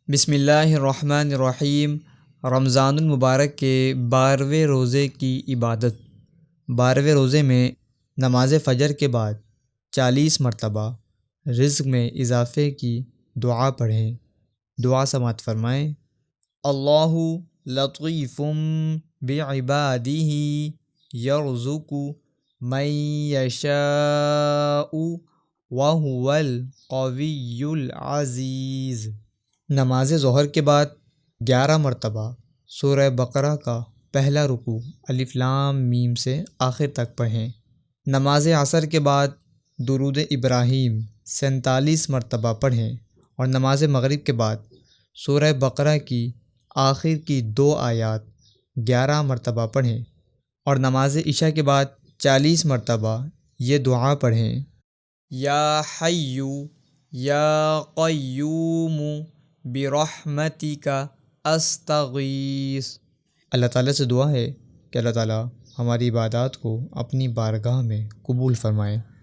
بسم اللہ الرحمن الرحیم۔ رمضان المبارک کے 12ویں روزے کی عبادت۔ 12ویں روزے میں نماز فجر کے بعد 40 مرتبہ رزق میں اضافے کی دعا پڑھیں۔ دعا سماعت فرمائیں۔ اللہ لطیف بعبادہ یرزق من یشاء وہو القوی العزیز۔ نماز ظہر کے بعد 11 مرتبہ سورہ بقرہ کا پہلا رکوع الف لام میم سے آخر تک پڑھیں۔ نماز عصر کے بعد درود ابراہیم 47 مرتبہ پڑھیں اور نماز مغرب کے بعد سورہ بقرہ کی آخر کی 2 آیات 11 مرتبہ پڑھیں اور نماز عشاء کے بعد 40 مرتبہ یہ دعا پڑھیں۔ یا حی یا قیوم برحمتک استغیث۔ اللہ تعالیٰ سے دعا ہے کہ اللہ تعالیٰ ہماری عبادات کو اپنی بارگاہ میں قبول فرمائیں۔